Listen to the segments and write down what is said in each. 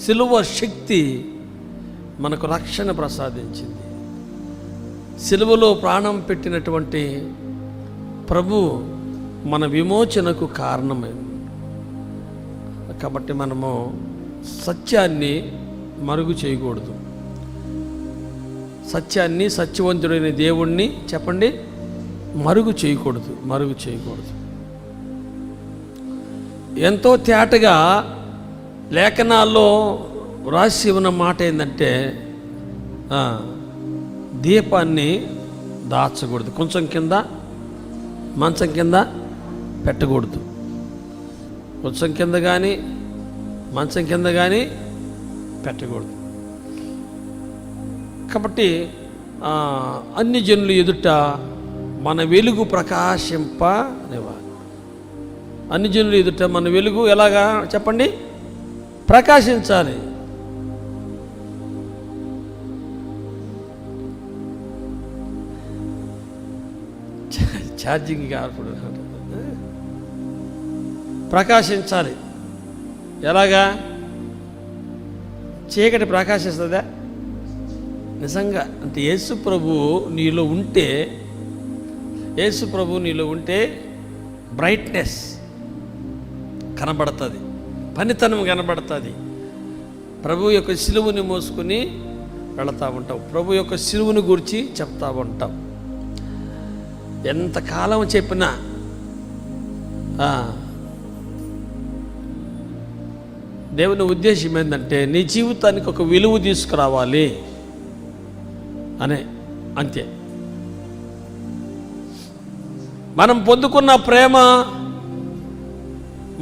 సిలువ శక్తి మనకు రక్షణ ప్రసాదించింది. సిలువలో ప్రాణం పెట్టినటువంటి ప్రభు మన విమోచనకు కారణమైంది. కాబట్టి మనము సత్యాన్ని మరుగు చేయకూడదు. సత్యాన్ని, సత్యవంతుడైన దేవుణ్ణి చెప్పండి మరుగు చేయకూడదు. ఎంతో తేటగా లేఖనాల్లో రాసి ఉన్న మాట ఏంటంటే దీపాన్ని దాచకూడదు, కొంచెం కింద మంచం కింద పెట్టకూడదు. కొంచెం కింద కానీ మంచం కింద కానీ పెట్టకూడదు. కాబట్టి అన్యజనులు ఎదుట మన వెలుగు ప్రకాశింపనివ్వాలి. అన్యజనులు ఎదుట మన వెలుగు ఎలాగా చెప్పండి ప్రకాశించాలి. ఛార్జింగ్ కాదు, ప్రకాశించాలి. ఎలాగా? చీకటి ప్రకాశిస్తుందా? నిజంగా అంటే యేసు ప్రభు నీలో ఉంటే బ్రైట్నెస్ కనబడుతుంది, పనితనం కనబడుతుంది. ప్రభు యొక్క సిలువుని మోసుకుని వెళతా ఉంటాం, ప్రభు యొక్క సిలువుని గురించి చెప్తా ఉంటాం. ఎంతకాలం చెప్పినా దేవుని ఉద్దేశం ఏంటంటే నీ జీవితానికి ఒక విలువ తీసుకురావాలి అంతే. మనం పొందుకున్న ప్రేమ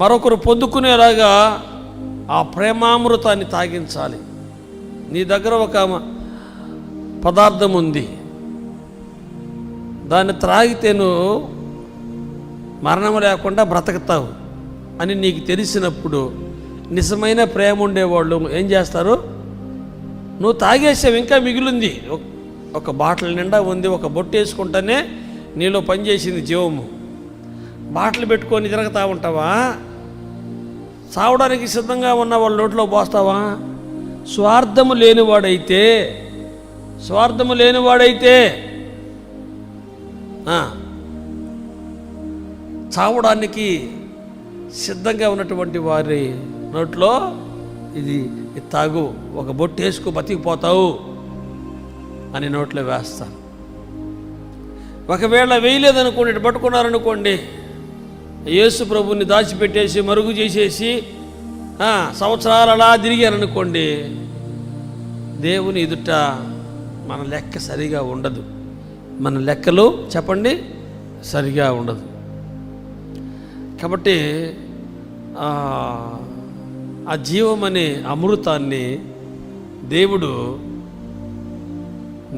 మరొకరు పొందుకునేలాగా ఆ ప్రేమామృతాన్ని తాగించాలి. నీ దగ్గర ఒక పదార్థం ఉంది, దాన్ని త్రాగితే నువ్వు మరణం లేకుండా బ్రతకతావు అని నీకు తెలిసినప్పుడు నిజమైన ప్రేమ ఉండేవాళ్ళు ఏం చేస్తారు? నువ్వు తాగేసావు, ఇంకా మిగిలింది, ఒక బాటిల్ నిండా ఉంది, ఒక బొట్టు వేసుకుంటానే నీలో పనిచేసింది జీవము. బాటలు పెట్టుకొని తిరగతా ఉంటావా? చావడానికి సిద్ధంగా ఉన్న వాళ్ళ నోట్లో పోస్తావా? స్వార్థము లేనివాడైతే చావడానికి సిద్ధంగా ఉన్నటువంటి వారి నోట్లో ఇది తాగు, ఒక బొట్టు వేసుకో బతికిపోతావు అని నోట్లో వేస్తాను. ఒకవేళ వేయలేదనుకోండి, ఇటు పట్టుకున్నారనుకోండి, యేసు ప్రభుని దాచిపెట్టేసి మరుగు చేసేసి సంవత్సరాలు అలా తిరిగారనుకోండి, దేవుని ఎదుట మన లెక్క సరిగా ఉండదు. మన లెక్కలు చెప్పండి సరిగా ఉండదు. కాబట్టి ఆ జీవం అనే అమృతాన్ని దేవుడు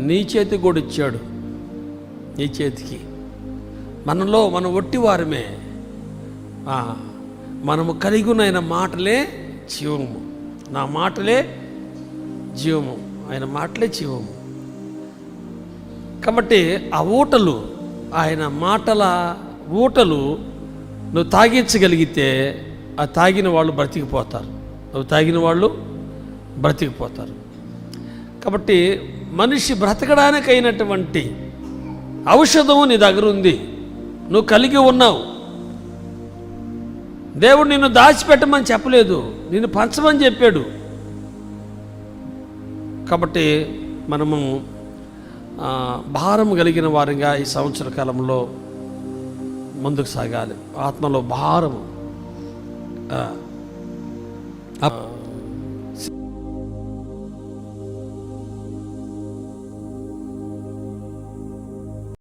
నీ చేతికి కూడా ఇచ్చాడు. నీ చేతికి మనం ఒట్టివారమే, మనము కలిగి ఉన్న ఆయన మాటలే జీవము. నా మాటలే జీవము, ఆయన మాటలే జీవము. కాబట్టి ఆ ఊటలు, ఆయన మాటల ఊటలు నువ్వు తాగించగలిగితే ఆ తాగిన వాళ్ళు బ్రతికిపోతారు. కాబట్టి మనిషి బ్రతకడానికైనటువంటి ఔషధము నీ దగ్గర ఉంది, నువ్వు కలిగి ఉన్నావు. దేవుడు నిన్ను దాచిపెట్టమని చెప్పలేదు, నిన్ను పంచమని చెప్పాడు. కాబట్టి మనము భారం కలిగిన వారిగా ఈ సంవత్సర కాలంలో ముందుకు సాగాలి. ఆత్మలో భారము